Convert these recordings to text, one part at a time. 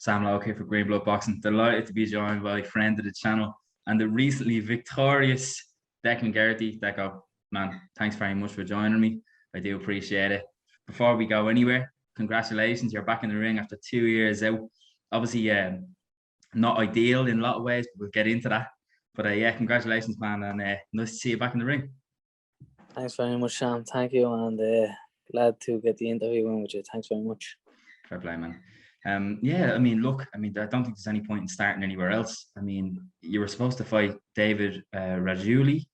Sam Logue here for Green Blood Boxing. Delighted to be joined by a friend of the channel and the recently victorious Deco Geraghty. Deco, man, thanks very much for joining me. I do appreciate it. Before we go anywhere, congratulations, you're back in the ring after 2 years out. Obviously, not ideal in a lot of ways, but we'll get into that. But yeah, congratulations, man, and nice to see you back in the ring. Thanks very much, Sam. Thank you, and glad to get the interview in with you. Thanks very much. Fair play, man. Yeah, I mean, look, I don't think there's any point in starting anywhere else. I mean, you were supposed to fight David Rajuili.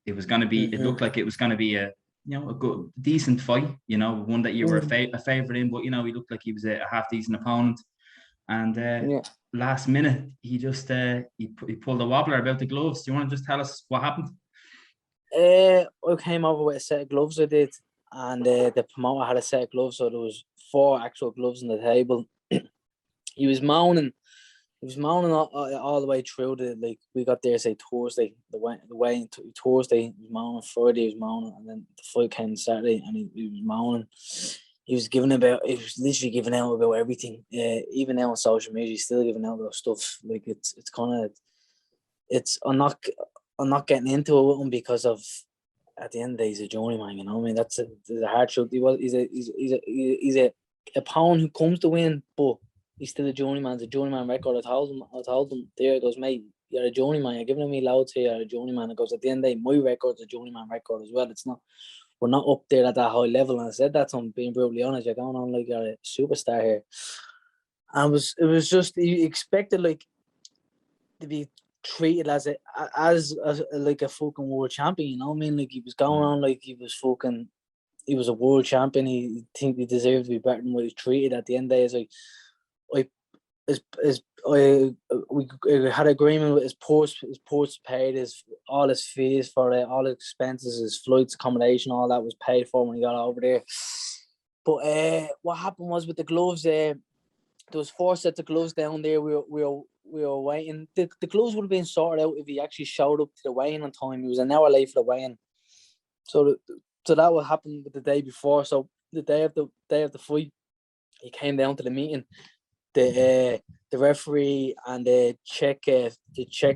It was going to be, it looked like it was going to be a good, decent fight, one that you were a favorite in, but, he looked like he was a half decent opponent. And last minute, he just, he pulled a wobbler about the gloves. Do you want to just tell us what happened? I came over with a set of gloves, I did, and the promoter had a set of gloves, so there was 4 actual gloves on the table. He was moaning all the way through we got there, say, Thursday, the way into Thursday, he was moaning, Friday he was moaning, and then the fight came Saturday, and he was moaning. He was literally giving out about everything. Even now on social media, he's still giving out about stuff. Like it's kind of, I'm not getting into it with him because of, at the end of the day, he's a journeyman, I mean, that's the hard truth. He's a opponent who comes to win, but he's still a journeyman. It's a journeyman record. I told him there, he goes, mate, you're a journeyman. You're giving me loud to you're a journeyman. It goes, at the end of the day, my record's a journeyman record as well. We're not up there at that high level. And I said that to him, being brutally honest. You're going on like you're a superstar here. And it was just, he expected to be treated as a fucking world champion, I mean? Like, he was going on like he was a world champion. He think he deserved to be better than what he was treated. At the end of the day, we had agreement with his ports paid, all his fees for it, all his expenses, his flights, accommodation, all that was paid for when he got over there. But what happened was with the gloves, there was 4 sets of gloves down there. We were waiting. The gloves would have been sorted out if he actually showed up to the weigh-in on time. He was an hour late for the weigh-in. So that would happen with the day before. So the day of the fight, he came down to the meeting. The referee and the check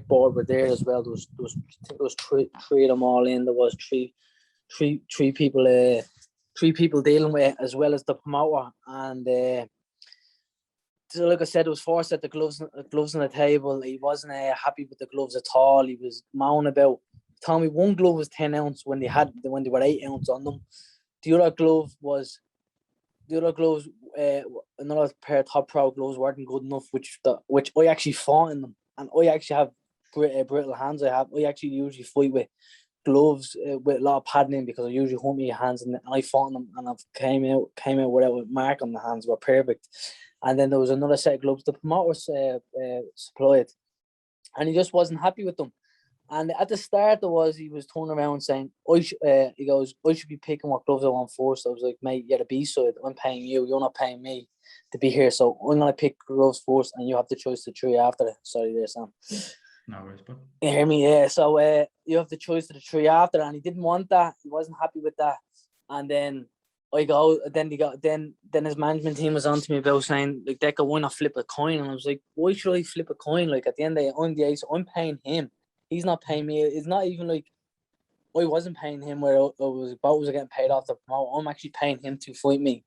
board were there as well. There was three of them all in. There was three people dealing with it, as well as the promoter. And so, like I said, there was 4 sets of gloves on the table. He wasn't happy with the gloves at all. He was moaning about. Told me one glove was 10 ounce when they were 8 ounce on them. The other gloves, another pair of Top Pro gloves weren't good enough, which I actually fought in them, and I actually have brittle hands. I actually usually fight with gloves with a lot of padding in, because I usually hunt my hands, and I fought in them, and I came out without a mark on the hands. Were perfect. And then there was another set of gloves the promoter supplied, and he just wasn't happy with them. And at the start, he was turning around saying, he goes, I should be picking what gloves I want first. I was like, mate, you're the B-side. I'm paying you. You're not paying me to be here. So I'm going to pick gloves first, and you have the choice to 3 after it. Sorry there, Sam. No worries, bud. You hear me? Yeah. So you have the choice to the 3 after, and he didn't want that. He wasn't happy with that. And then then his management team was on to me about saying, like, Deco, why not flip a coin? And I was like, why should I flip a coin? Like, at the end of the day, I'm the ace. I'm paying him. He's not paying me. It's not even like I wasn't paying him where both was getting paid off the promoter. I'm actually paying him to fight me.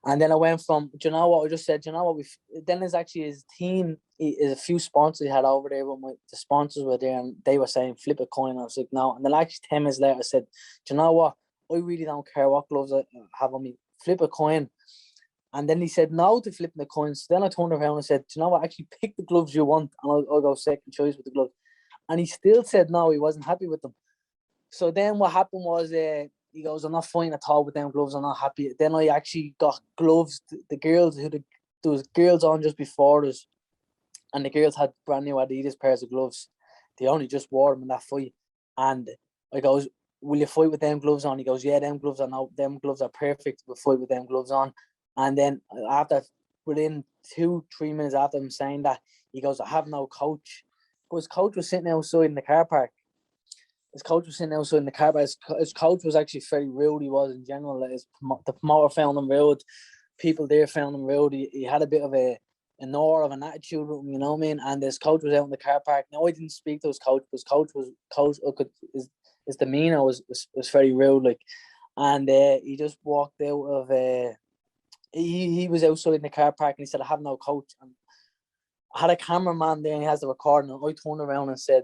And then I went from, do you know what? I just said, do you know what? Then there's actually his team, is a few sponsors he had over there. When the sponsors were there, and they were saying, flip a coin. I was like, no. And then actually 10 minutes later, I said, do you know what? I really don't care what gloves I have on me. Flip a coin. And then he said no to flipping the coins. So then I turned around and said, do you know what? Actually pick the gloves you want, and I'll go second choice with the gloves. And he still said no, he wasn't happy with them. So then what happened was, he goes, I'm not fighting at all with them gloves, I'm not happy. Then I actually got gloves. The girls, there was girls on just before us, and the girls had brand new Adidas pairs of gloves. They only just wore them in that fight. And I goes, will you fight with them gloves on? He goes, yeah, them gloves are perfect. We'll fight with them gloves on. And then within 2-3 minutes after him saying that, he goes, I have no coach. But his coach was sitting outside in the car park. His coach was actually very rude. He was in general. The promoter found him rude. People there found him rude. He had a bit of a an aura of an attitude with him, you know what I mean? And his coach was out in the car park. Now I didn't speak to his coach, because his demeanor was very rude, like, and he just walked out of he was outside in the car park, and he said, I have no coach. And I had a cameraman there, and he has the recording, and I turned around and said,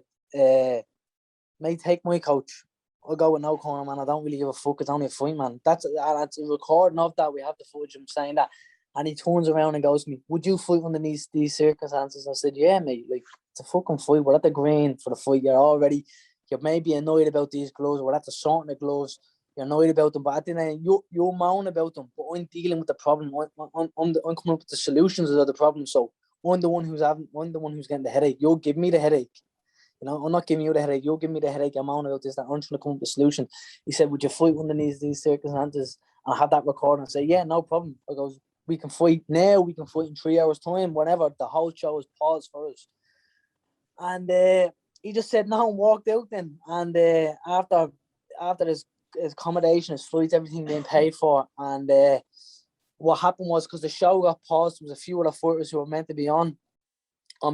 mate, take my coach. I'll go with no corner, man. I don't really give a fuck. It's only a fight, man. That's a recording of that. We have the footage of him saying that. And he turns around and goes to me, would you fight under these circumstances? I said, yeah, mate. Like, it's a fucking fight. We're at the green for the fight. You're maybe annoyed about these gloves. We're at the sorting of gloves. You're annoyed about them. But at the end, you're moaning about them. But I'm dealing with the problem. I'm coming up with the solutions of the problem. So I'm the one who's getting the headache. You'll give me the headache. You know, I'm not giving you the headache. You'll give me the headache. I'm on about this. That I'm trying to come up with a solution. He said, would you fight under these circumstances? And I had that recording. I said, yeah, no problem. I goes, we can fight now. We can fight in 3 hours' time. Whenever. The whole show is paused for us. And he just said no and walked out then. And after his accommodation, his flights, everything being paid for. And what happened was, because the show got paused, there was a few other fighters who were meant to be on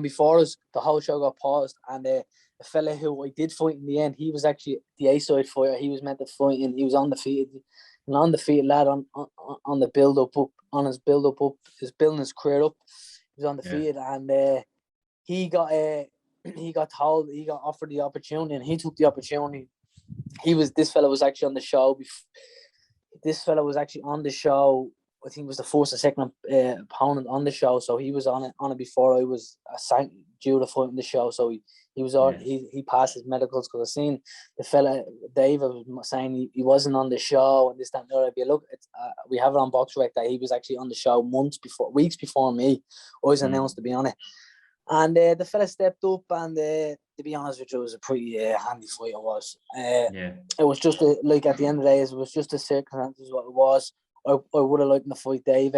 before us. The whole show got paused, and the fella who I did fight in the end, he was actually the A-side fighter. He was meant to fight, and he was undefeated. An undefeated lad on the build up, his building his career up. He was undefeated, and he got offered the opportunity, and he took the opportunity. This fella was actually on the show. This fella was actually on the show. I think it was the first or second opponent on the show, so he was on it before I was assigned due to fight in the show. So he was on. He passed his medicals, because I seen the fella Dave was saying he wasn't on the show and this, that, and the other. Look, we have it on BoxRec that he was actually on the show weeks before me. I was announced to be on it, and the fella stepped up, and to be honest with you, it was a pretty handy fight. It was. It was just like, at the end of the day, it was just the circumstances what it was. I would have liked to fight Dave.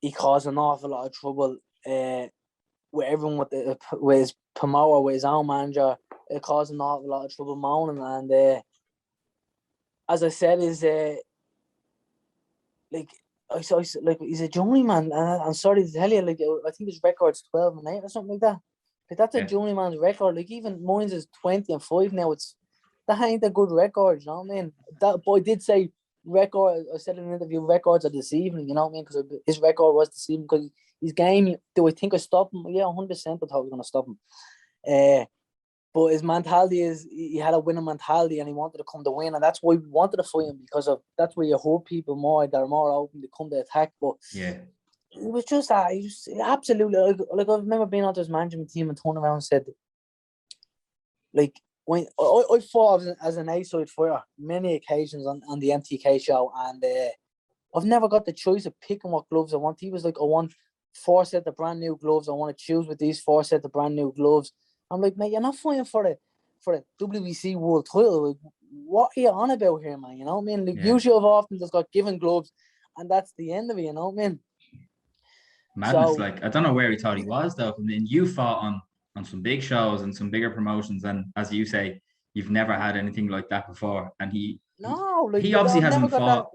He caused an awful lot of trouble with everyone, with his promoter, with his own manager. It caused an awful lot of trouble moaning. And as I said, he's a journeyman. And I'm sorry to tell you, like, I think his record's 12-8 or something like that. Like, that's a journeyman's record. Like, even mine's is 20-5 now. That ain't a good record, you know what I mean? That boy did say record. I said in an interview, records are deceiving, you know what I mean? Because his record was deceiving, because his game. Do I think I stopped him? Yeah, 100%. I thought I was going to stop him. But his mentality is, he had a winning mentality, and he wanted to come to win, and that's why we wanted to fight him, because of that's where you hurt people more. They're more open to come to attack. But it was just absolutely like I've never been onto his management team and turned around and said, like, when I fought as an A-side fighter many occasions on the MTK show, and I've never got the choice of picking what gloves I want. He was like, I want 4 sets of brand new gloves. I want to choose with these 4 sets of brand new gloves. I'm like, mate, you're not fighting for the WBC world title. Like, what are you on about here, man? You know what I mean? Like, usually I've often just got given gloves, and that's the end of it. You know what I mean? Madness. So, like, I don't know where he thought he was, though. I mean, you fought on some big shows and some bigger promotions, and as you say, you've never had anything like that before. And he obviously hasn't fought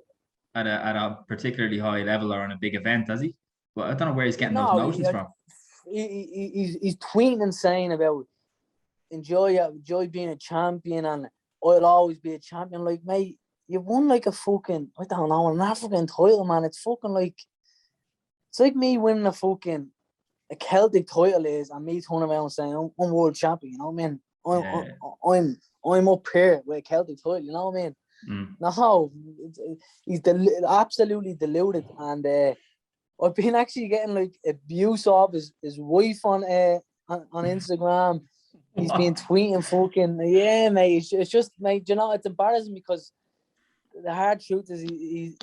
at a particularly high level or on a big event, has he? Well, I don't know where he's getting those notions from. He's tweeting and saying about enjoy being a champion, and I'll always be a champion. Like, mate, you won like a fucking, I don't know, an African title, man. It's fucking like, it's like me winning a Celtic title is, and me turning around and saying I'm world champion. You know what I mean? I'm up here with a Celtic title. You know what I mean? No, he's absolutely deluded, and I've been actually getting like abuse of his wife on Instagram. He's been tweeting fucking, yeah, mate. It's just, mate, you know, it's embarrassing, because the hard truth is,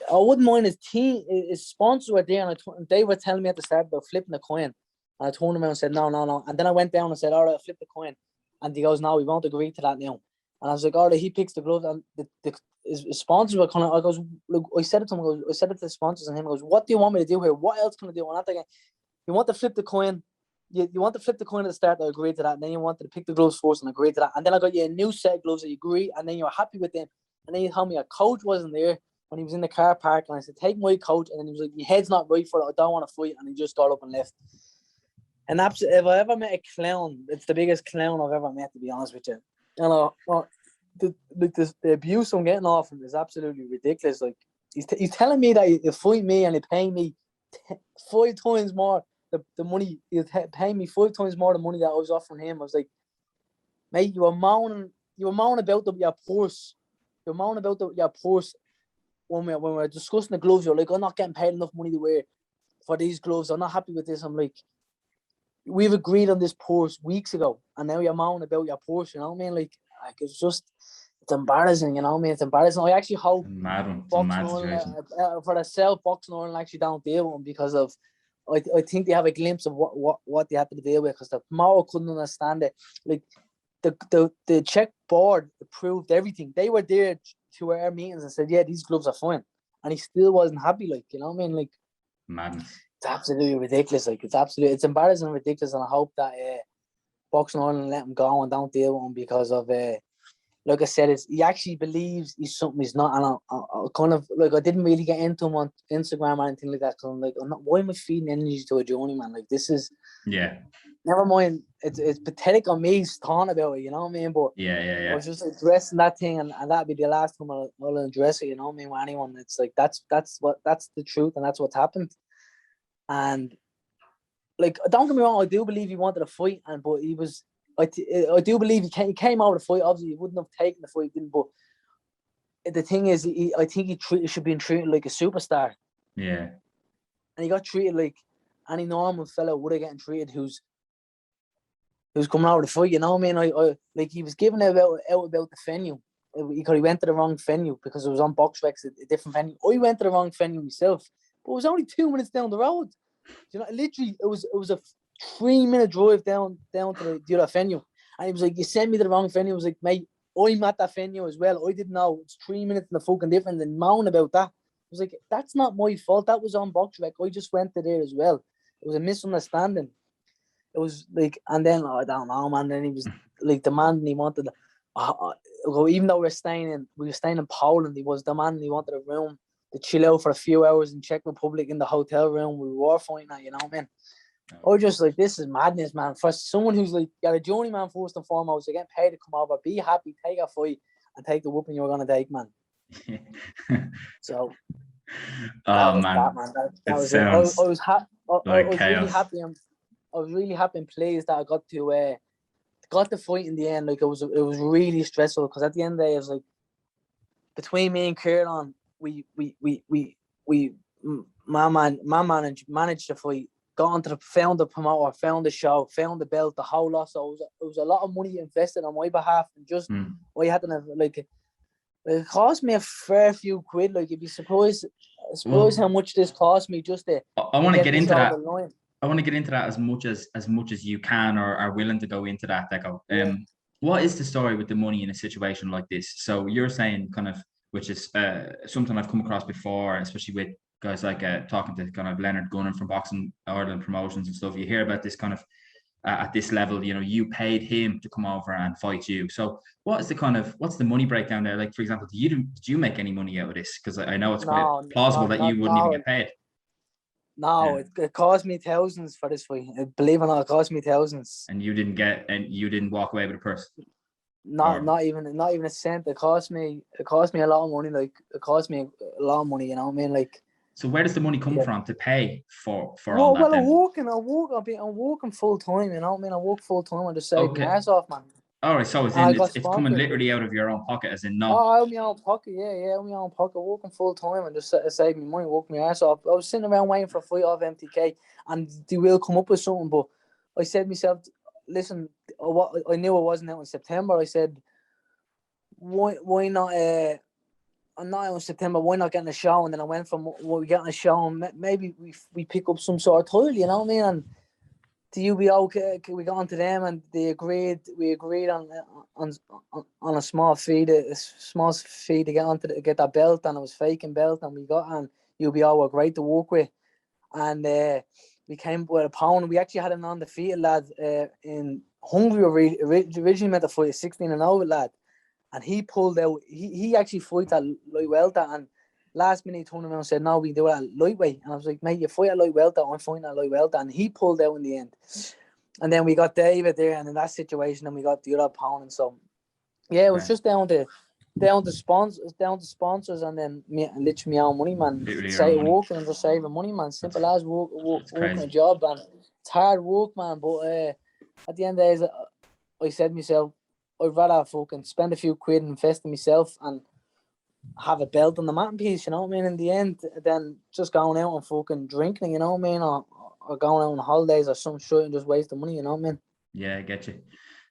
I wouldn't mind his team, his sponsors were there, and they were telling me at the start about flipping the coin. And I turned around and said, no. And then I went down and said, all right, I'll flip the coin. And he goes, no, we won't agree to that now. And I was like, all right, he picks the gloves. And his sponsors were kind of, I goes, look, I said it to him, I said it to the sponsors, and him goes, what do you want me to do here? What else can I do? And I'm thinking, you want to flip the coin? You want to flip the coin at the start, I agreed to that. And then you wanted to pick the gloves first and agreed to that. And then I got you a new set of gloves that you agree, and then you were happy with them. And then you told me a coach wasn't there. when he was in the car park, and I said, take my coach, and then he was like, your head's not right for it, I don't want to fight, and he just got up and left. And if I ever met a clown, it's the biggest clown I've ever met, to be honest with you. You know, well, the abuse I'm getting off him is absolutely ridiculous. Like, he's telling me that he'll fight me and he'll pay me 5 times more the money. He'll pay me 5 times more the money that I was offering him. I was like, mate, you were moaning about your purse. You were moaning about your purse when we were discussing the gloves. You're like, I'm not getting paid enough money to wear for these gloves. I'm not happy with this. I'm like, we've agreed on this purse weeks ago, and now you're moaning about your purse. You know what I mean? Like it's embarrassing. You know what I mean? It's embarrassing. I actually hope Boxing Ireland, for the self, Boxing Ireland actually don't deal with them, because of I think they have a glimpse of what they have to deal with, because the promoter couldn't understand it. Like the check board approved everything. They were there to our meetings and said, yeah, these gloves are fine, and he still wasn't happy. Like, you know what I mean? Like, madness. It's absolutely ridiculous. Like, it's embarrassing and ridiculous, and I hope that Boxing Ireland let him go and don't deal with him, because of like I said, he actually believes he's something he's not. And I kind of, like, I didn't really get into him on Instagram or anything like that, because I'm like, why am I feeding energy to a journeyman? Like, this is, never mind, it's pathetic on me talking about it, you know what I mean? But I was just addressing that thing, and that'd be the last time I'll address it, you know what I mean, with anyone. It's like, that's the truth, and that's what's happened. And, like, don't get me wrong, I do believe he wanted to fight, but he was, I do believe he came out of the fight. Obviously, he wouldn't have taken the fight, didn't. But the thing is, I think he should be treated like a superstar. Yeah. And he got treated like any normal fellow would have gotten treated who's coming out of the fight. You know what I mean? I like, he was giving out about the venue. He went to the wrong venue because it was on BoxRec, a different venue. I went to the wrong venue myself, but it was only 2 minutes down the road. You know, literally, it was a 3-minute drive down to the other venue. And he was like, you sent me to the wrong venue. I was like, mate, I'm at that venue as well. I didn't know. It's 3 minutes in the fucking difference, and moan about that. I was like, that's not my fault. That was on BoxRec. I just went to there as well. It was a misunderstanding. It was like, and then, I don't know, man. Then he was like demanding, he wanted, even though we were staying in Poland, he was demanding, he wanted a room to chill out for a few hours in Czech Republic in the hotel room we were fighting at, you know what I mean? I was just like, this is madness, man. For someone who's like, got a journeyman first and foremost, to get paid to come over, be happy, take a fight, and take the whooping you're going to take, man. So, oh, man. That was sounds it. I was chaos. really happy and pleased that I got the fight in the end. Like, it was really stressful, because at the end of the day, it was like, between me and Kieran, my man managed to fight. Found the promoter, found the show, found the belt, the whole lot. So it was a lot of money invested on my behalf, and just I had to have, like, it cost me a fair few quid. Like, you'd be surprised how much this cost me just to. I want to get into that. I want to get into that as much as you can, or are willing to go into that, Deco. What is the story with the money in a situation like this? So you're saying, kind of, which is something I've come across before, especially with guys like talking to kind of Leonard Gunnan from Boxing Ireland Promotions and stuff. You hear about this kind of at this level, you know, you paid him to come over and fight you. So what's the money breakdown there? Like, for example, did you make any money out of this? Because I know it's quite plausible that you wouldn't even get paid. No, it cost me thousands for this fight. Believe it or not, it cost me thousands. And you didn't walk away with a purse. Not even a cent. It cost me a lot of money. Like, it cost me a lot of money. You know what I mean? Like. So where does the money come from to pay for all that? Well, I'm working full time. You know what I mean? I work full time. I just save my ass off, man. All right, so it's coming literally out of your own pocket, as in not. Oh, out of my own pocket, yeah, out of my own pocket, working full time and just save me money, work my ass off. I was sitting around waiting for a fight off MTK, and they will come up with something. But I said to myself, listen, I knew it wasn't out in September. I said, why not? I'm not out in September. Why not getting a show? And then I went from we getting a show, and maybe we pick up some sort of title, you know what I mean? And the UBO, we got onto them, and they agreed. We agreed on a small fee to get that belt, and it was faking belt, and we got, and UBO were great to work with, and we came with a pound. We actually had an undefeated lad in Hungary. Originally meant to fight a 16-0 lad, and he pulled out. He actually fights at LIGHT-WELTERWEIGHT, and last minute he turned around and said, no, we do it at lightweight. And I was like, mate, you fight at light welter, I'm fighting at light welter. And he pulled out in the end. And then we got David there, and in that situation, then we got the other opponent. So yeah, it was just down to sponsors, and then literally my own money, man. Working and just saving money, man. Simple as working a job, and it's hard work, man. But at the end of the day, I said to myself, I'd rather fucking spend a few quid and invest in myself and have a belt on the mantelpiece, you know what I mean, in the end, than just going out and fucking drinking, you know what I mean, or going out on holidays or some shit and just wasting money, you know what I mean? Yeah, I get you.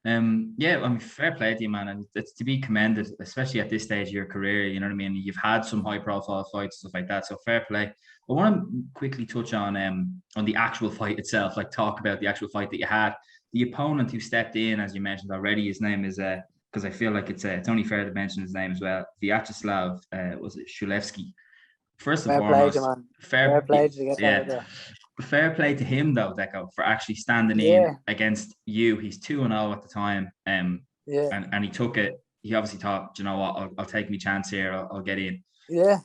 Yeah, I mean, fair play to you, man, and it's to be commended, especially at this stage of your career. You know what I mean? You've had some high-profile fights, stuff like that, so fair play. I want to quickly touch on the actual fight itself, like talk about the actual fight that you had. The opponent who stepped in, as you mentioned already, his name is because I feel like it's only fair to mention his name as well. Vyacheslav was it Shulevsky? First and foremost, fair play to get that there. Fair play to him though, Deco, for actually standing in against you. He's 2-0 at the time, and he took it. He obviously thought, you know what, I'll take my chance here. I'll get in. Yeah.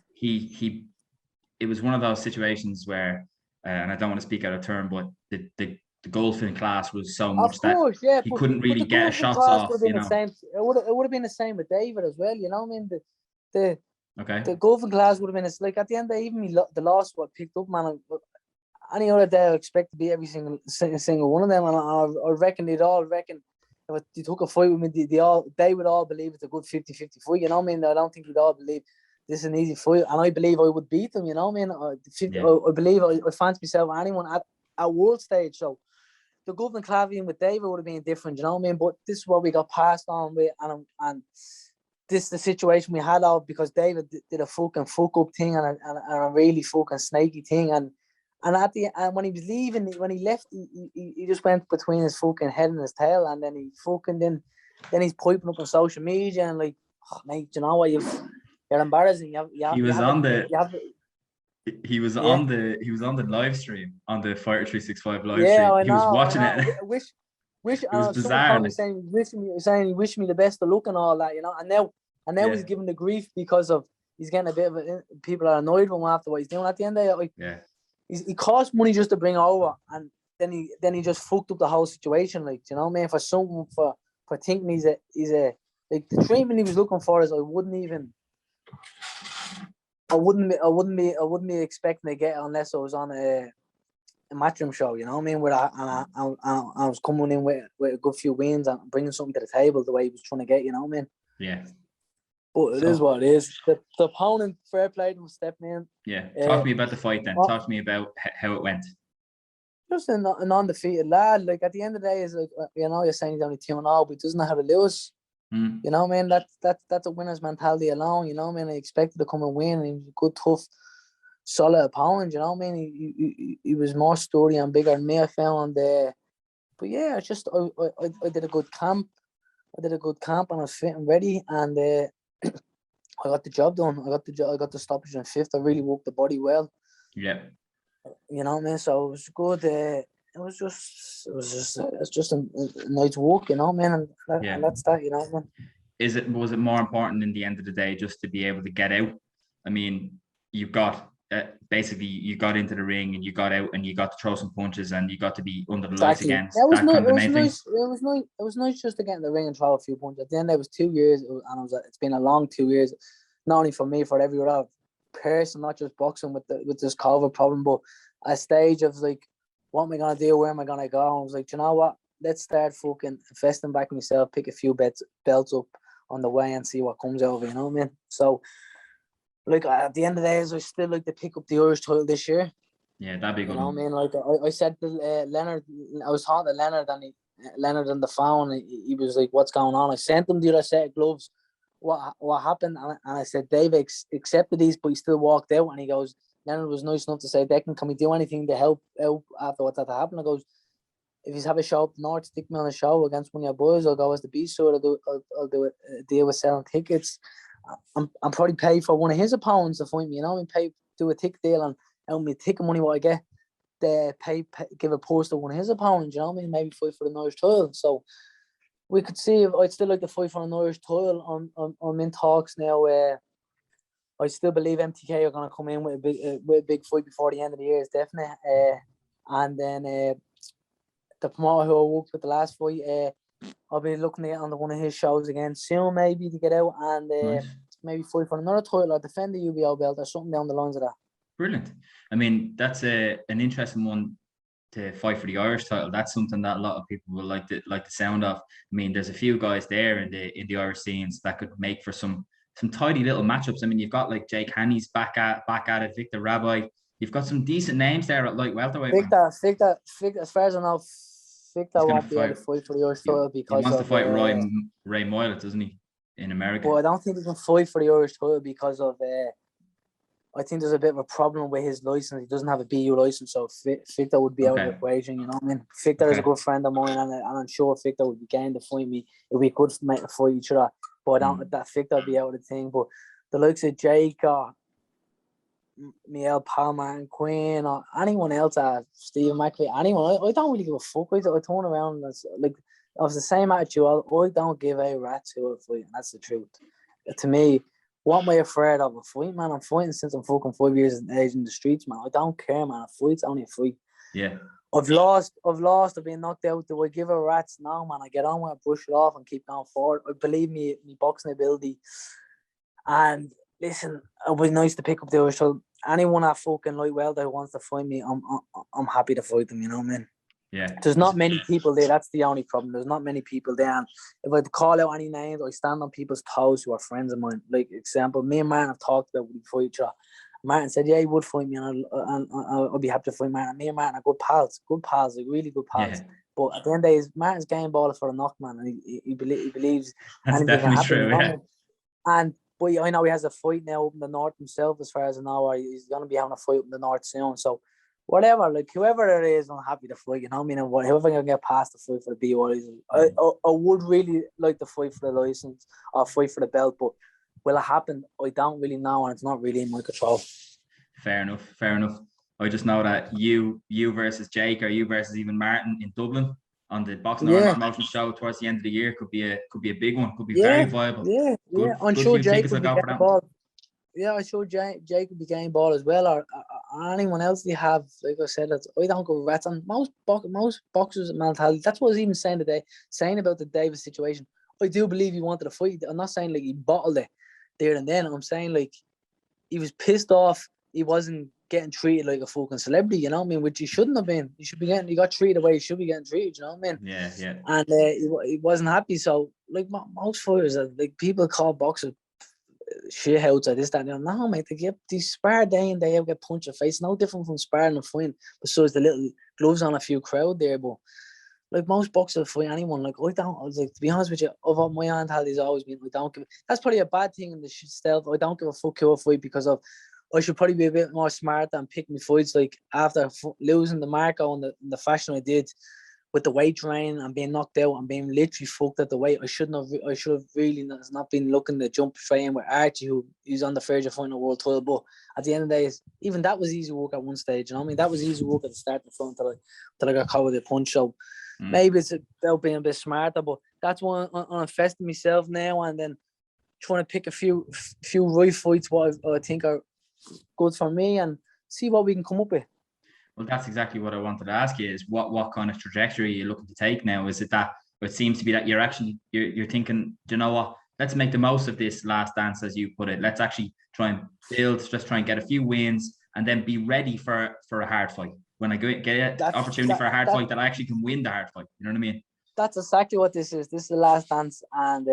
It was one of those situations where, and I don't want to speak out of turn, but the golfing class was so much that he couldn't really get a shot off. You know, it would have been the same with David as well. You know, I mean the golfing class would have been. It's like at the end of even the loss what picked up, man. Any other day, I expect to be every single one of them, and I reckon they'd all reckon if they took a fight with me, they would all believe it's a good 50-50 fight. You know what I mean? I don't think they'd all believe this is an easy fight, and I believe I would beat them. You know what I mean? I believe I fancy myself anyone at world stage. So the golden clavian with David would have been different. You know what I mean? But this is what we got passed on with, and this is the situation we had out because David did a fucking fuck up thing and a really fucking snaky thing, and when he was leaving, when he left, he just went between his fucking head and his tail, and then he fucking then he's piping up on social media and like, oh, mate, you know what, you're embarrassing. He was on the live stream on the Fighter 365 live stream. I know, he was watching it. It was bizarre. Like, saying he wished me the best of luck and all that, you know. And now he's giving the grief because of he's getting a bit of people are annoyed with him after what he's doing. At the end of it, like, he cost money just to bring over, and then he just fucked up the whole situation. Like, you know what I mean? For someone for thinking he's a like the treatment he was looking for is I wouldn't be expecting to get unless I was on a matchroom show. You know what I mean? Where I was coming in with a good few wins and bringing something to the table the way he was trying to get. You know what I mean? Yeah. But it is what it is. The opponent, fair play to him stepping in. Yeah. Talk to me about the fight then. Talk to me about how it went. Just an undefeated lad. Like, at the end of the day, is like, you know, you're saying he's only 2-0, but he doesn't know how to lose. You know what I mean? That's a winner's mentality alone. You know what I mean? I expected to come and win, and he was a good, tough, solid opponent. You know what I mean? He was more sturdy and bigger than me, I found. But yeah, I did a good camp. And I was fit and ready, and I got the job done. I got the stoppage in fifth. I really worked the body well. Yeah. You know what I mean? So it was good. It was just a nice walk, you know what I mean? And that's that, you know what I mean? Was it more important in the end of the day just to be able to get out? I mean, you got basically you got into the ring and you got out and you got to throw some punches and you got to be under the lights again. It was nice just to get in the ring and throw a few punches. At the end, it was 2 years, and it's been a long 2 years, not only for me, for every other person, not just boxing with this COVID problem, but a stage of like, what am I gonna do? Where am I gonna go? And I was like, you know what? Let's start fucking investing back in myself, pick a few belts up on the way and see what comes out of it, you know what I mean? So, like, at the end of the day, I still like to pick up the Irish title this year. Yeah, that'd be good. You know what I mean? Like, I said to Leonard, I was talking to Leonard, and Leonard on the phone, he was like, what's going on? I sent him the other set of gloves. What happened? And I said, Dave accepted these, but he still walked out. And he goes, Leonard was nice enough to say, Declan, can we do anything to help out after what that happened? I goes, if you have a show up north, stick me on a show against one of your boys. I'll go as the B-side. I'll do a deal with selling tickets. I'm probably pay for one of his opponents to fight me. You know, do a ticket deal and me ticket money what I get. Give a post to one of his opponents. You know what I mean? Maybe fight for the Irish title. So we could see if I'd still like to fight for an Irish title. I'm in talks now. I still believe MTK are going to come in with a big fight before the end of the year. Is definitely. And then the promoter who I worked with the last fight, I'll be looking at on one of his shows again soon, maybe to get out and Nice. maybe fight for another title or defend the UBO belt or something down the lines of that. Brilliant. I mean, that's an interesting one to fight for the Irish title. That's something that a lot of people will like the sound of. I mean, there's a few guys there in the Irish scenes that could make for some tidy little matchups. I mean, you've got like Jake Hanny's back at it, Victor Rabbi. You've got some decent names there at light welterweight. Victor, as far as I know, Victor won't be able to fight for the Irish title because he wants to fight Ray Moylett, doesn't he, in America? But I don't think he can fight for the Irish title because of I think there's a bit of a problem with his license. He doesn't have a BU license, so Victor would be out of the equation. You know what I mean? Victor is a good friend of mine, and I'm sure Victor would be game to fight me. It would be good to fight each other. But I don't that Victor would be out of the thing. But the likes of Jake or Miguel Palmer and Quinn or anyone else, Stephen McVeigh, anyone, I don't really give a fuck. I turn around and like I was the same attitude. I don't give a rat's who I fight, and that's the truth. To me, what am I afraid of? A fight, man? I'm fighting since I'm fucking 5 years of age in the streets, man. I don't care, man. A fight's only a fight. Yeah. I've lost, I've been knocked out. Do I give a rat's? No, man. I get on with it, brush it off and keep going forward. I believe me boxing ability. And listen, it was nice to pick up the Irish title. Anyone at fucking light welter who wants to fight me, I'm happy to fight them, you know what I mean? Yeah. There's not many people there. That's the only problem. There's not many people there. And if I call out any names, I stand on people's toes who are friends of mine. Like, example, me and Martin have talked about would fight each other. Martin said, yeah, he would fight me, and I'll be happy to fight Martin. Me and Martin are good pals, like really good pals. Yeah. But at the end of the day, Martin's game ball is for a knock, man, and he believes that's anything can happen. True, yeah. But I know he has a fight now up in the north himself, as far as I know, or he's going to be having a fight up in the north soon. So, whatever, like whoever it is, I'm happy to fight. You know what I mean? And whoever can get past the fight for the BO, I would really like to fight for the license or fight for the belt, but will it happen? I don't really know, and it's not really in my control. Fair enough. I just know that you versus Jake, or you versus even Martin in Dublin on the Boxing Orange Promotion show towards the end of the year could be a big one. Could be very viable. Yeah. I'm sure Jake would be getting ball. Yeah, I'm sure Jake would be getting ball as well, or anyone else they have. Like I said, I don't go rats on most boxers' mentality. That's what I was even saying today, saying about the Davis situation. I do believe he wanted to fight. I'm not saying like he bottled it there and then. I'm saying like he was pissed off. He wasn't getting treated like a fucking celebrity, you know what I mean? Which he shouldn't have been. He got treated the way he should be getting treated, you know what I mean? Yeah. And he wasn't happy. So like most fighters, like people call boxers shitouts or this, that, and no, mate, they spar day and day out, get punched in the face. No different from sparring and fighting, besides the little gloves on a few crowd there. But like most boxers fight anyone, like to be honest with you, of my mentality has always been, that's probably a bad thing in the stealth. I don't give a fuck who I fight because of, I should probably be a bit more smart and pick my fights. Like after losing the Marco in the fashion I did with the weight drain and being knocked out and being literally fucked at the weight, I should have really not been looking to jump straight in with Archie, who's on the verge of fighting a world title. But at the end of the day, even that was easy work at one stage. You know what I mean? That was easy work at the start of the front until I got caught with a punch. So maybe it's about being a bit smarter. But that's why I'm investing myself now and then trying to pick a few right fights what I think are good for me and see what we can come up with. Well, that's exactly what I wanted to ask you, is what kind of trajectory you're looking to take now? Is it that it seems to be that you're thinking, do you know what, let's make the most of this last dance, as you put it. Let's actually try and build, just try and get a few wins and then be ready for a hard fight. When I get an opportunity for a hard fight, that I actually can win the hard fight. You know what I mean? That's exactly what this is. This is the last dance. And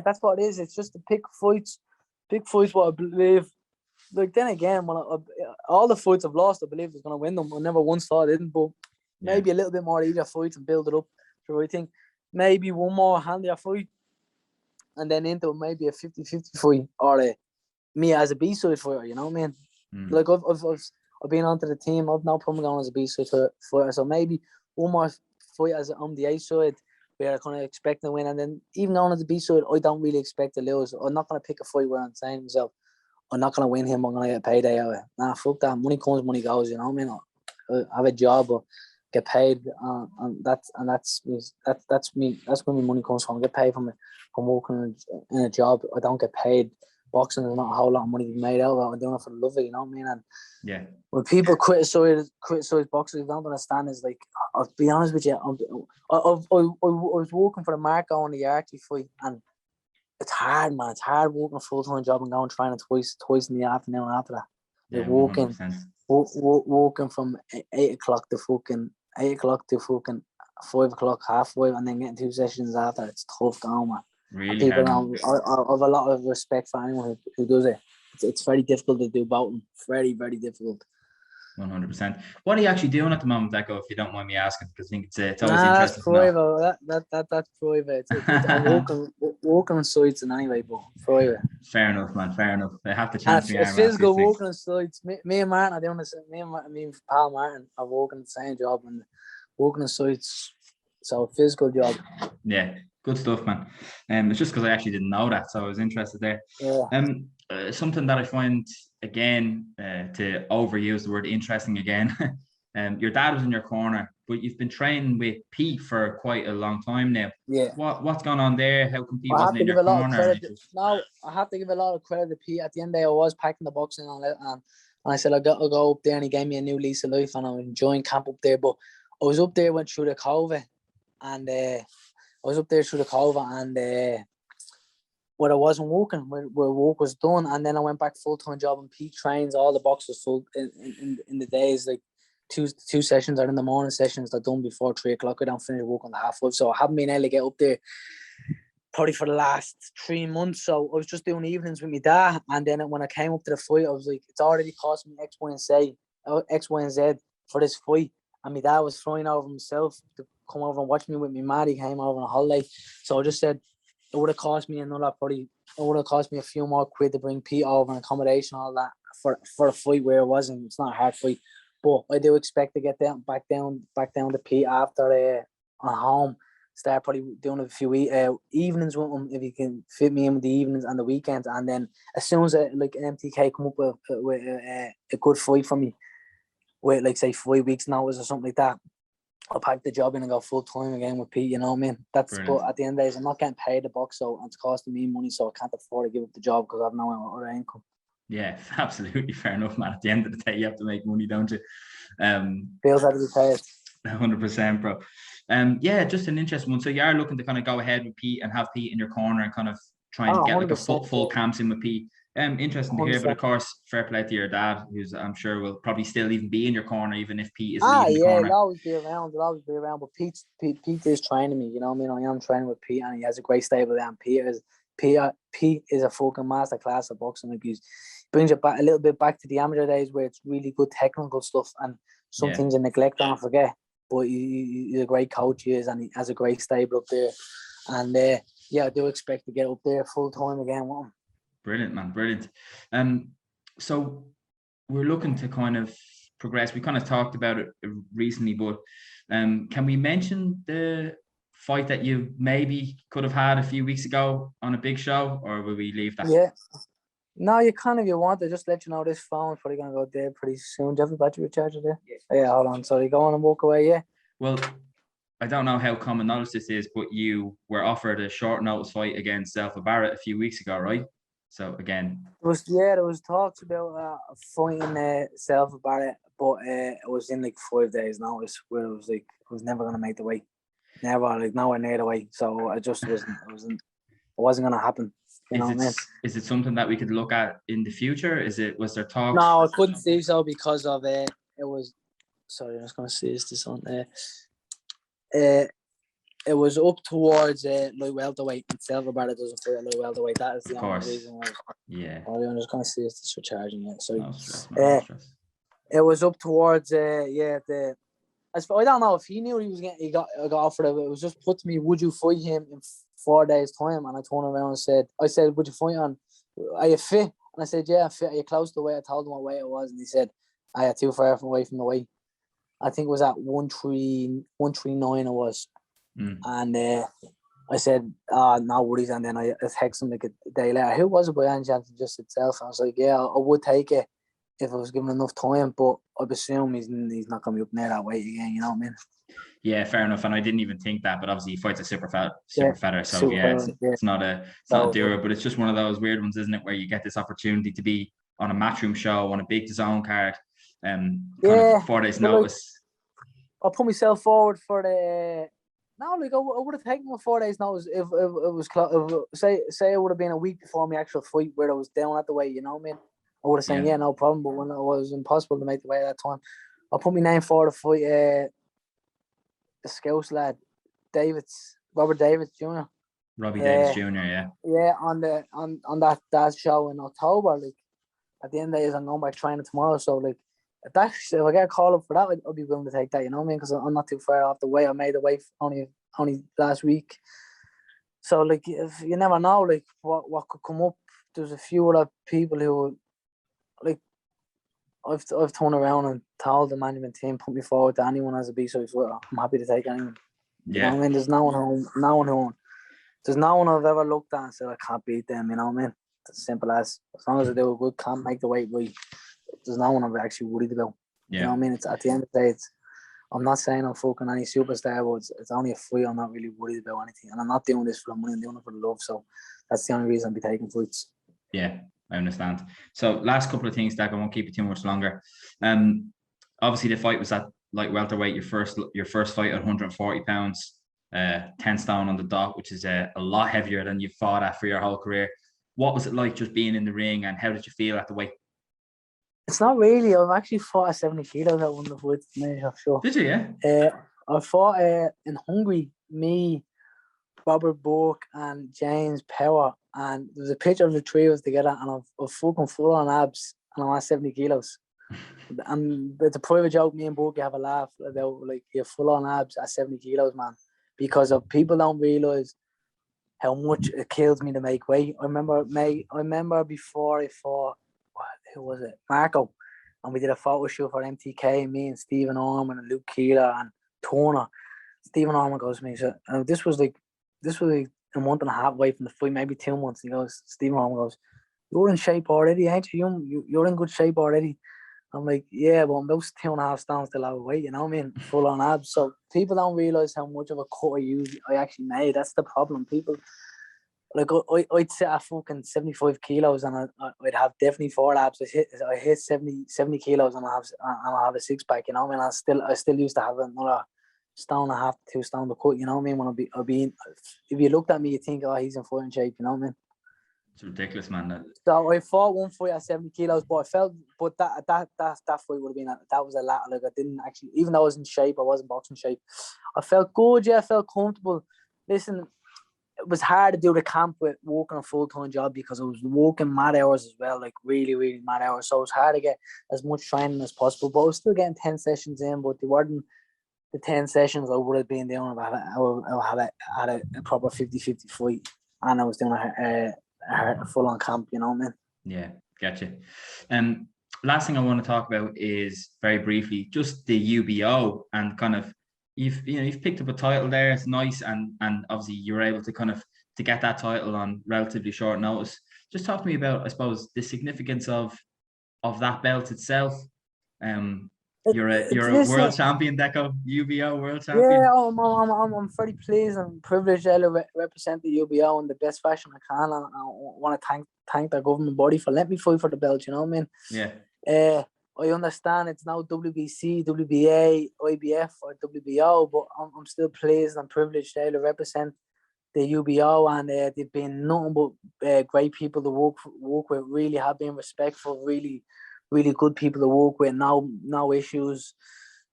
that's what it is. It's just to pick fights what I believe. Like then again, when all the fights I've lost, I believe is going to win them. I never once thought I didn't, but maybe a little bit more easier fights and build it up. So I think maybe one more handier fight and then into maybe a 50-50 fight or me as a B-side fighter, you know what I mean? Like I've been onto the team. I've no problem going as a B-side fighter. So maybe one more fight as on the A-side where I kind of expect to win. And then even going as the B-side, I don't really expect to lose. I'm not going to pick a fight where I'm saying to myself, I'm not going to win him. I'm going to get a payday out of it. Nah, fuck that. Money comes, money goes. You know what I mean? I have a job, or get paid, and that's me. That's where my money comes from. I get paid from working in a job. I don't get paid boxing is not a whole lot of money to be made out of it. I'm doing it for the love of it, you know what I mean? And Yeah. when people criticize boxing, they don't understand is like, I'll be honest with you, I was working for the Marco on the Geraghty fight, and it's hard, man. It's hard working a full-time job and going training twice in the afternoon after that. Like Yeah, 100%. walking from 8 o'clock to fucking 5 o'clock, 5:30, and then getting 2 sessions after. It's tough going, man. And Really people hard. I have a lot of respect for anyone who does it. It's very difficult to do both. Very, very difficult. 100%. What are you actually doing at the moment, Deco, if you don't mind me asking? Because I think it's always Nah, interesting that's to know. private. That's private. I'm walking on sites and anyway, but private. Fair enough, man. Fair enough. I have to And chance my it's arm after physical these things. walking on sites. Me and Martin are doing the same. Me and pal Martin are working the same job and walking on sites. So physical job. Yeah, good stuff, man. It's just because I actually didn't know that, so I was interested there. Yeah. Something that I find again to overuse the word interesting again. Your dad was in your corner, but you've been training with Pete for quite a long time now. Yeah. What's going on there? How come Pete I have wasn't to in give your a lot of corner? credit. No, I have to give a lot of credit to Pete. At the end of the day, I was packing the boxing on it, and I said I'll go up there, and he gave me a new lease of life, and I'm enjoying camp up there. But I was up there, went through the COVID, and where I wasn't working, where work was done, and then I went back full-time job, and Pete trains all the boxers full in the days, like two sessions are in the morning sessions they're done before 3 o'clock. I don't finish work on the 5:30, so I haven't been able to get up there probably for the last 3 months. So I was just doing evenings with my dad, and then when I came up to the fight, I was like, it's already cost me X, Y, and Z for this fight, and my dad was flying over himself to come over and watch me with my mad. He came over on a holiday, so I just said it would have cost me a few more quid to bring Pete over and accommodation, all that for a fight where it's not a hard fight. But I do expect to get back down to Pete after on home. Start probably doing a few evenings with him if he can fit me in with the evenings and the weekends. And then as soon as like an MTK come up with a good fight for me, with like say 5 weeks notice or something like that, I'll pack the job in and go full time again with Pete. You know what I mean? But at the end of the day, I'm not getting paid the box, so it's costing me money, so I can't afford to give up the job because I have no other income. Yeah, absolutely fair enough, man. At the end of the day, you have to make money, don't you? Bills have to be paid. 100%, bro. Yeah, just an interesting one. So you are looking to kind of go ahead with Pete and have Pete in your corner and kind of try and get like a full camps in with Pete. Interesting to hear, but of course, fair play to your dad, who's I'm sure will probably still even be in your corner, even if Pete is leaving the corner. He'll always be around. But Pete is training me, you know what I mean? I am training with Pete, and he has a great stable there. And Pete is a fucking master class of boxing. Like he brings it back a little bit back to the amateur days where it's really good technical stuff and some things you neglect and forget. But he's a great coach, he is, and he has a great stable up there. And I do expect to get up there full time again with him. Brilliant, man, brilliant. So we're looking to kind of progress. We kind of talked about it recently, but can we mention the fight that you maybe could have had a few weeks ago on a big show, or will we leave that? Yeah. No, you can if you want to. Just let you know this phone's probably going to go dead pretty soon. Do you have a battery charger there? Yeah, hold on. Sorry, go on and walk away, yeah? Well, I don't know how common knowledge this is, but you were offered a short notice fight against Selfa Barrett a few weeks ago, right? So again, there was talks about fighting Selfa Barrett, but it was in like 5 days notice where it was like I was never gonna make the weight, nowhere near the weight. So I just it wasn't gonna happen. You know what I mean? Is it something that we could look at in the future? Was there talks? No, I couldn't see so because of it was. Sorry, I was gonna say this on there. It was up towards light welterweight, and Selfa Barrett doesn't fight at light welterweight. That is the only reason why. Yeah. I'm just gonna see this for charging it. Sorry. No stress. It was up towards I don't know if he knew he got offered it. It was just put to me, would you fight him in 4 days' time? And I turned around and I said, would you fight on? Are you fit? And I said, yeah, I'm fit. Are you close to the weight? I told him what weight it was, and he said, I had too far away from the weight. I think it was at 139 it was. And I said, no worries. And then I texted him like a day later, who was it by any chance? Just itself. I was like, yeah, I would take it if I was given enough time, but I assume he's not going to be up near that weight again, you know what I mean? Yeah, fair enough. And I didn't even think that, but obviously he fights a super feather. So it's not a duo, but it's just one of those weird ones, isn't it? Where you get this opportunity to be on a matchroom show on a big DAZN card, kind of 4 days notice. I put myself forward for the. No, like I would have taken my 4 days notice if it was close. Say it would have been a week before my actual fight where I was down at the weight, you know what I mean? I would have said, yeah, no problem. But when it was impossible to make the weight at that time, I put my name forward to fight the Scouse lad, Robert Davids Jr. Robbie Davids Jr. Yeah, on that show in October. Like at the end of the day, I'm going back training tomorrow. So like, if I get a call up for that, I'll be willing to take that. You know what I mean? Because I'm not too far off the way. I made the weight only last week. So like, if you never know, like what could come up. There's a few other people who, like, I've turned around and told the management team put me forward to anyone as a B-side fighter. I'm happy to take anyone. Yeah. You know what I mean? There's no one I've ever looked at and said I can't beat them. You know what I mean? It's as simple as long as I do a good, can't make the weight right. There's no one I'm actually worried about. Yeah. You know what I mean? It's at the end of the day, I'm not saying I'm fucking any superstar, but it's only a fight. I'm not really worried about anything, and I'm not doing this for the money. I'm doing it for the love. So that's the only reason I'll be taking fights. Yeah, I understand. So last couple of things, Deco, I won't keep you too much longer. Obviously the fight was at light welterweight, your first fight at 140 pounds, 10 stone on the dot, which is a lot heavier than you've fought at for your whole career. What was it like just being in the ring, and how did you feel at the weight? It's not really. I've actually fought at 70 kilos at one of the fights. I'm sure. Did you? Yeah. I fought in Hungary. Me, Robert Burke, and James Power, and there was a picture of the three of us together, and I'm fucking full on abs, and I'm at 70 kilos. And it's a private joke. Me and Burke have a laugh about, like, you're full on abs at 70 kilos, man, because of people don't realize how much it kills me to make weight. I remember before I fought, who was it? Marco, and we did a photo shoot for MTK. Me and Stephen Orman and Luke Keeler and Turner. Stephen Orman goes to me, so this was like a month and a half away from the fight, maybe 2 months. He goes, Stephen Orman goes, "You're in shape already, ain't you? You're in good shape already." I'm like, yeah, but I'm about 2.5 stones still overweight, you know what I mean? Full on abs. So people don't realize how much of a cut I actually made. That's the problem. People, like, I'd sit at fucking 75 kilos and I'd have definitely 4 abs. I hit 70 kilos and I have a 6-pack, you know what I mean? I still used to have another 1.5 to 2 stone to cut, you know what I mean? When I'd be in, if you looked at me, you'd think, oh, he's in fighting shape, you know what I mean? It's ridiculous, man. So I fought one fight at 70 kilos, but that fight would have been, that was a lot. Like, I didn't actually, even though I was in shape, I wasn't boxing shape. I felt good, I felt comfortable. Listen, it was hard to do the camp with working a full-time job because I was working mad hours as well, like really, really mad hours. So it was hard to get as much training as possible, but I was still getting 10 sessions in, but they weren't the 10 sessions I would have been doing if I had a proper 50-50 fight, and I was doing a full-on camp, you know what I mean? Yeah, gotcha. Last thing I want to talk about is, very briefly, just the UBO, and kind of, you've picked up a title there. It's nice, and obviously you're able to kind of to get that title on relatively short notice. Just talk to me about, I suppose, the significance of that belt itself. You're a world champion, Deco, UBO world champion. Yeah, I'm very pleased and privileged to represent the UBO in the best fashion I can. And I want to thank the government body for letting me fight for the belt. You know what I mean? Yeah. I understand it's now WBC, WBA, IBF, or WBO, but I'm still pleased and privileged to represent the UBO, and they've been nothing but great people to work with. Really have been respectful, really good people to work with. No issues,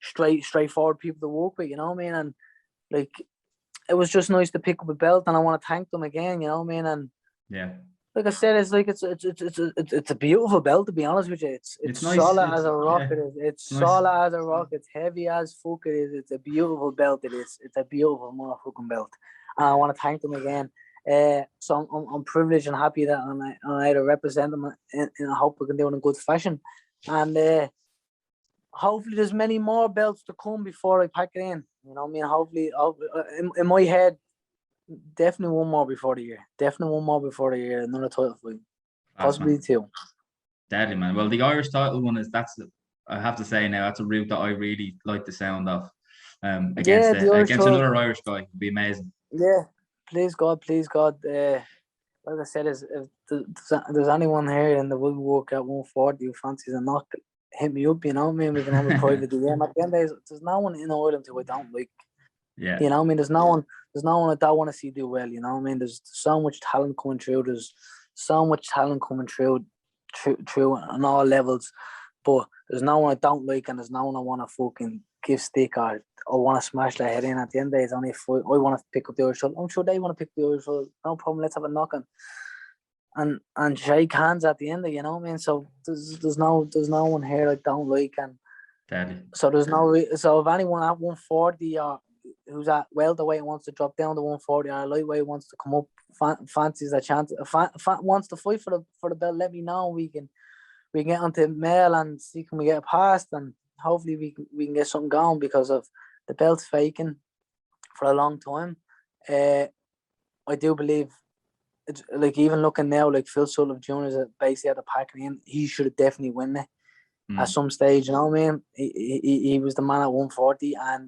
straightforward people to work with. You know what I mean? And like, it was just nice to pick up a belt, and I want to thank them again. You know what I mean? And yeah, like I said, it's like it's a beautiful belt, to be honest with you. It's nice. Solid as a rock. Yeah. It's solid nice as a rock. It's heavy as fuck. It is. It's a beautiful belt. It is. It's a beautiful motherfucking belt. And I want to thank them again. So I'm privileged and happy that I'm able to represent them, and I hope we can do it in good fashion. And hopefully there's many more belts to come before I pack it in. You know what I mean? Hopefully, in my head, definitely one more before the year. Another title fight. Possibly 2. Deadly, man. Well, the Irish title one I have to say now, that's a route that I really like the sound of. Yeah, the Irish Against title. another Irish guy, it'd be amazing. Yeah, please God, please God. Like I said, if there's anyone here in the woodwork at 140 who fancies a knock, hit me up. You know what I mean? We can have a private DM. At the end of the day, there's no one in Ireland who I don't like. Yeah. You know what I mean? There's no one I don't want to see do well. You know what I mean? There's so much talent coming through. There's so much talent coming through on all levels. But there's no one I don't like, and there's no one I want to fucking give stick or want to smash their head in. At the end of the day, it's only if I want to pick up the Irish. I'm sure they want to pick the Irish. No problem. Let's have a knock and shake hands at the end of, you know what I mean? So there's no one here I don't like, and Deadly. so there's no so if anyone at 140 or who's at welterweight wants to drop down to 140 or lightweight wants to come up, fancies a chance, wants to fight for the belt, let me know. We can get onto mail and see can we get past, and hopefully we can get something going, because of the belt's faking for a long time. I do believe it's like, even looking now, like Phil Sullivan Jr. is basically at the pack in. He should have definitely won it at some stage. You know what I mean? He was the man at 140, and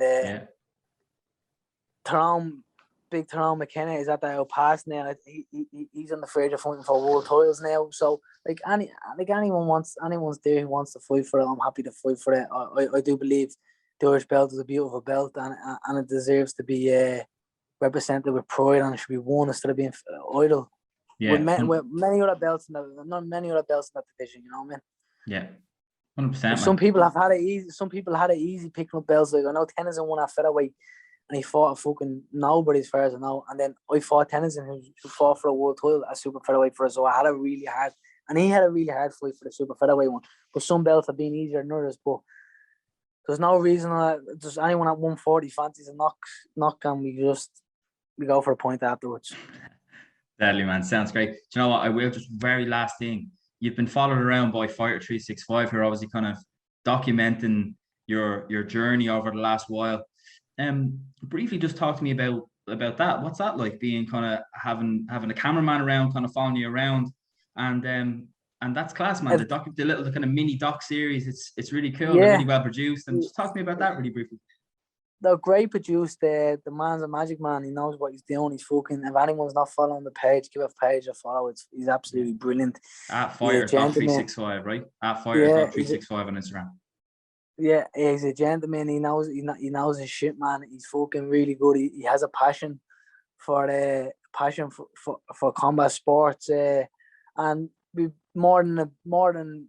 Big Tyrone McKenna is at the pass now. He's on the verge of fighting for world titles now. So anyone's there who wants to fight for it, I'm happy to fight for it. I do believe the Irish belt is a beautiful belt, and it deserves to be represented with pride, and it should be worn instead of being idle. Yeah. With many other belts in that division, you know what I mean? Yeah. 100%. Some people have had it easy. Some people had it easy picking up belts. Like, I know Tennyson won at featherweight, and he fought a fucking nobody as far as I know. And then I fought Tennyson, who fought for a world title at super featherweight for us. So I had a really hard, and he had a really hard fight for the super featherweight one. But some belts have been easier than others. But there's no reason that there's anyone at 140 fancies a knock, and we go for a point afterwards. Deadly, man. Sounds great. Do you know what? I will just very last thing. You've been followed around by Fighter 365, who are obviously kind of documenting your journey over the last while. Briefly, just talk to me about that. What's that like, being kind of having a cameraman around, kind of following you around, and that's class, man. The little kind of mini doc series. It's really cool. Yeah. They're really well produced. And just talk to me about that really briefly. They're great produced. The man's a magic man. He knows what he's doing. He's fucking. If anyone's not following the page, give a page a follow. He's absolutely brilliant. At Fire.365, right? At Fire.365 on Instagram. Yeah, he's a gentleman. He knows his shit, man. He's fucking really good. He has a passion for combat sports, and we more than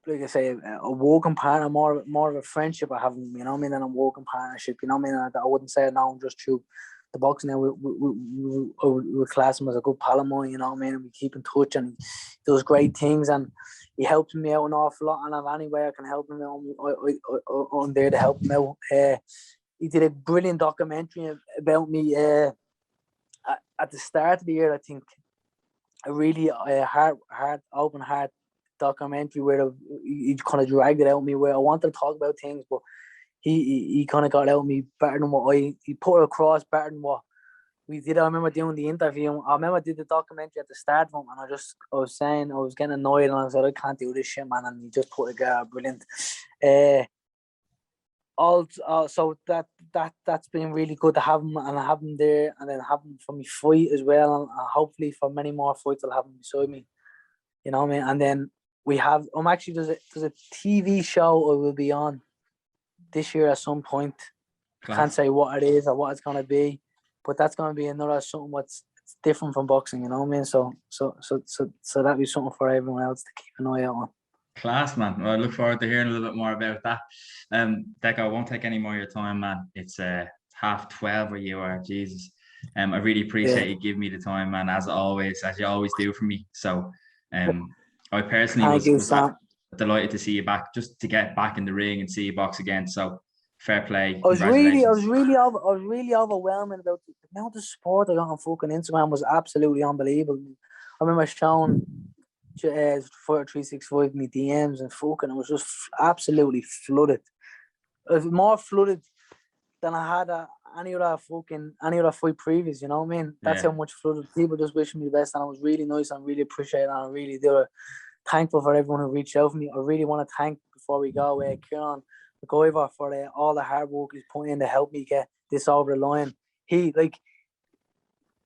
like I say, a working partner, more of a friendship I have, you know what I mean, than a working partnership, you know what I mean. I wouldn't say it now just through the boxing. Now we class him as a good pal of mine, you know what I mean, and we keep in touch, and he does great things, and he helps me out an awful lot, and if any way I can help him out, I'm there to help him out. He did a brilliant documentary about me at the start of the year, I think. A really open heart documentary where he kind of dragged it out of me, where I wanted to talk about things, but he kind of got out of me better than he put it across better than what we did. I remember doing the interview. I remember I did the documentary at the start of him, and I was getting annoyed, and I said, I can't do this shit, man, and he just put it together brilliant. So that's been really good to have him, and have him there, and then have him for me fight as well, and hopefully for many more fights I'll have him beside me, you know what I mean. And then we have there's a TV show I will be on this year at some point. Can't say what it is or what it's gonna be, but that's gonna be another something what's different from boxing, you know what I mean. So that'd be something for everyone else to keep an eye out on. Class, man. Well, I look forward to hearing a little bit more about that. Deco, I won't take any more of your time, man. It's 12:30 where you are. Jesus. I really appreciate you giving me the time, man, as always, as you always do for me. So I personally was delighted to see you back, just to get back in the ring and see you box again. So fair play. I was really overwhelmed about the amount of support I got on fucking Instagram. Was absolutely unbelievable. I remember showing Fighter 365 me DMs and fucking, it was just absolutely flooded. It was more flooded than I had any other fight previous, you know what I mean? That's how much flooded. People just wishing me the best, and it was really nice and really appreciated, and I really do thankful for everyone who reached out for me. I really want to thank, before we go, Kieran McGover for all the hard work he's put in to help me get this over the line.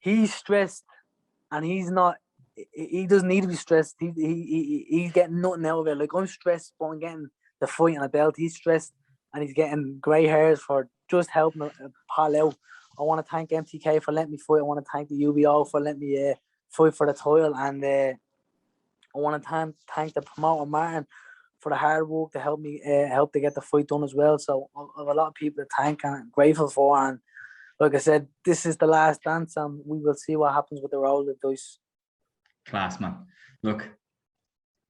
He's stressed, and he's not. He doesn't need to be stressed. He's getting nothing out of it. Like, I'm stressed, but I'm getting the fight and a belt. He's stressed, and he's getting grey hairs for just helping pal out. I want to thank MTK for letting me fight. I want to thank the UBO for letting me fight for the title, and I want to thank the promoter Martin for the hard work to help me help to get the fight done as well. So I have a lot of people to thank and I'm grateful for. And like I said, this is the last dance, and we will see what happens with the roll of the dice. Class, man. Look,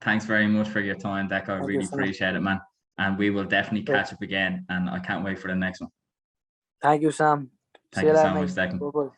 thanks very much for your time, Deco. I really appreciate it, man. And we will definitely catch up again, and I can't wait for the next one. Thank you, Sam. Thank you so much, Deco.